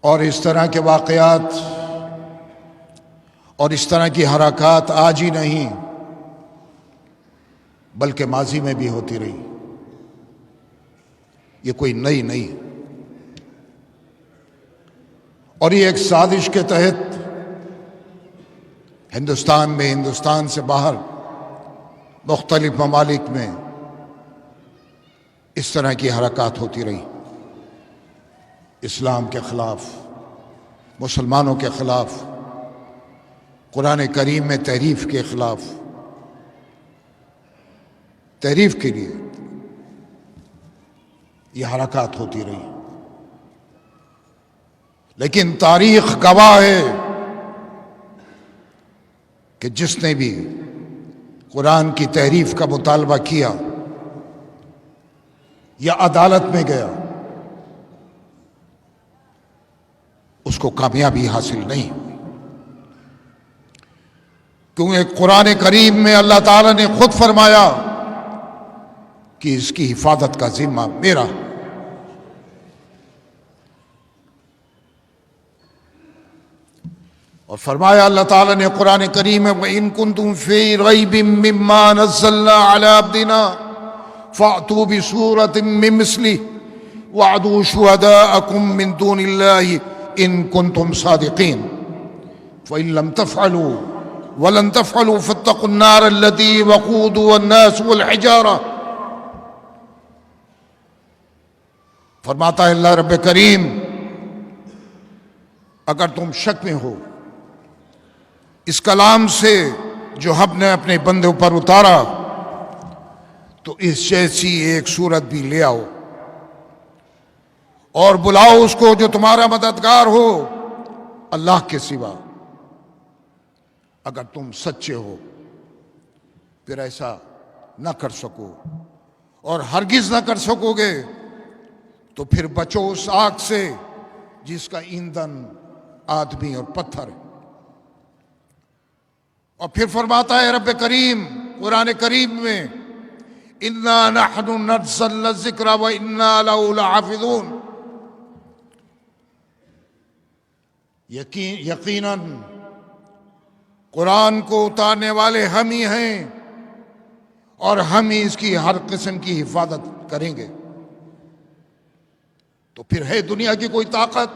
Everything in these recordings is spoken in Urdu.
اور اس طرح کے واقعات اور اس طرح کی حرکات آج ہی نہیں بلکہ ماضی میں بھی ہوتی رہی. یہ کوئی نئی نہیں، اور یہ ایک سازش کے تحت ہندوستان میں، ہندوستان سے باہر مختلف ممالک میں اس طرح کی حرکات ہوتی رہی. اسلام کے خلاف، مسلمانوں کے خلاف، قرآن کریم میں تحریف کے خلاف، تحریف کے لیے یہ حرکات ہوتی رہی. لیکن تاریخ گواہ ہے کہ جس نے بھی قرآن کی تحریف کا مطالبہ کیا یا عدالت میں گیا، اس کو کامیابی حاصل نہیں ہوئی. کیونکہ قرآن کریم میں اللہ تعالیٰ نے خود فرمایا کہ اس کی حفاظت کا ذمہ میرا. اور فرمایا اللہ تعالیٰ نے قرآن کریم میں وَإِن كُنتُمْ فِي رَيْبٍ مِّمَّا نَزَّلْنَا عَلَىٰ عَبْدِنَا فَأْتُوا بِسُورَةٍ مِّن مِّثْلِهِ وَادْعُوا شُهَدَاءَكُم مِّن دُونِ اللَّهِ إِن كُنتُمْ صَادِقِينَ فَإِن لَّمْ تَفْعَلُوا وَلَن تَفْعَلُوا فَاتَّقُوا النَّارَ الَّتِي وَقُودُهَا النَّاسُ وَالْحِجَارَةُ. فرماتا ہے اللہ رب کریم، اگر تم شک میں ہو اس کلام سے جو ہم نے اپنے بندوں پر اتارا، تو اس جیسی ایک صورت بھی لے آؤ اور بلاؤ اس کو جو تمہارا مددگار ہو اللہ کے سوا. اگر تم سچے ہو پھر ایسا نہ کر سکو اور ہرگز نہ کر سکو گے تو پھر بچو اس آگ سے جس کا ایندھن آدمی اور پتھر ہے. اور پھر فرماتا ہے رب کریم قرآن کریم میں اِنَّا نَحْنُ نَزَّلْنَا الذِّكْرَ وَإِنَّا لَهُ لَحَافِظُونَ. یقیناً قرآن کو اتارنے والے ہم ہی ہیں اور ہم ہی اس کی ہر قسم کی حفاظت کریں گے. تو پھر ہے دنیا کی کوئی طاقت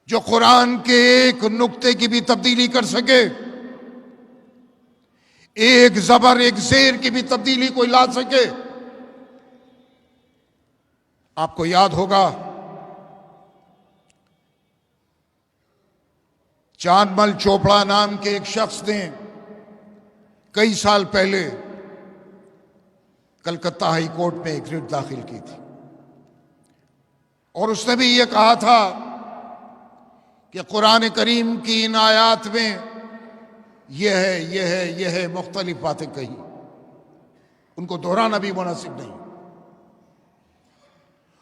جو قرآن کے ایک نقطے کی بھی تبدیلی کر سکے؟ ایک زبر، ایک زیر کی بھی تبدیلی کوئی لا سکے؟ آپ کو یاد ہوگا چاند مل چوپڑا نام کے ایک شخص نے کئی سال پہلے کلکتہ ہائی کورٹ میں ایک ریٹ داخل کی تھی، اور اس نے بھی یہ کہا تھا کہ قرآن کریم کی ان آیات میں یہ ہے، یہ ہے، یہ ہے، مختلف باتیں کہی. ان کو دہرانا بھی مناسب نہیں،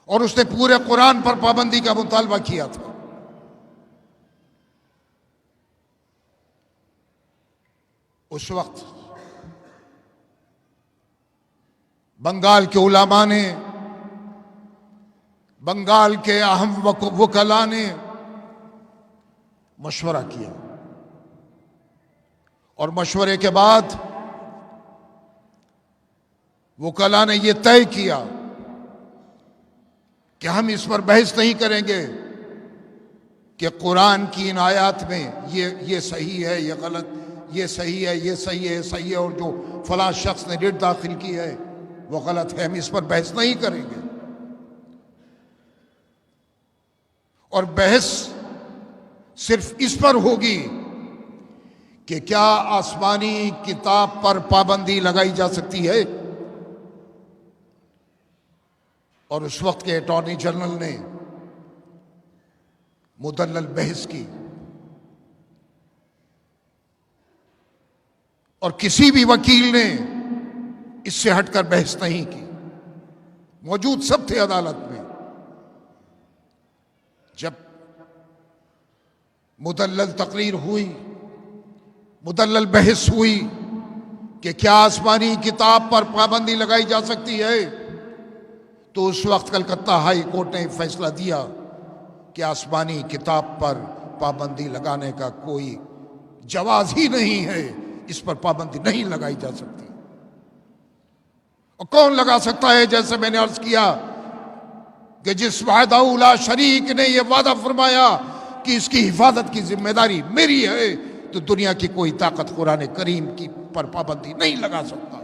اور اس نے پورے قرآن پر پابندی کا مطالبہ کیا تھا. اس وقت بنگال کے علماء نے، بنگال کے اہم وکلاء نے مشورہ کیا، اور مشورے کے بعد وکلاء نے یہ طے کیا کہ ہم اس پر بحث نہیں کریں گے کہ قرآن کی ان آیات میں یہ صحیح ہے، یہ غلط، یہ صحیح ہے، یہ صحیح ہے، صحیح ہے، اور جو فلاں شخص نے ریٹ داخل کی ہے وہ غلط ہے. ہم اس پر بحث نہیں کریں گے. اور بحث صرف اس پر ہوگی کہ کیا آسمانی کتاب پر پابندی لگائی جا سکتی ہے. اور اس وقت کے اٹارنی جنرل نے مدلل بحث کی، اور کسی بھی وکیل نے اس سے ہٹ کر بحث نہیں کی. موجود سب تھے عدالت میں. جب مدلل تقریر ہوئی، مدلل بحث ہوئی کہ کیا آسمانی کتاب پر پابندی لگائی جا سکتی ہے، تو اس وقت کلکتہ ہائی کورٹ نے فیصلہ دیا کہ آسمانی کتاب پر پابندی لگانے کا کوئی جواز ہی نہیں ہے، اس پر پابندی نہیں لگائی جا سکتی۔ اور کون لگا سکتا ہے؟ جیسے میں نے عرض کیا کہ جس وحدہ لا شریک نے یہ وعدہ فرمایا کہ اس کی حفاظت کی ذمہ داری میری ہے، تو دنیا کی کوئی طاقت قرآن کریم کی پر پابندی نہیں لگا سکتا۔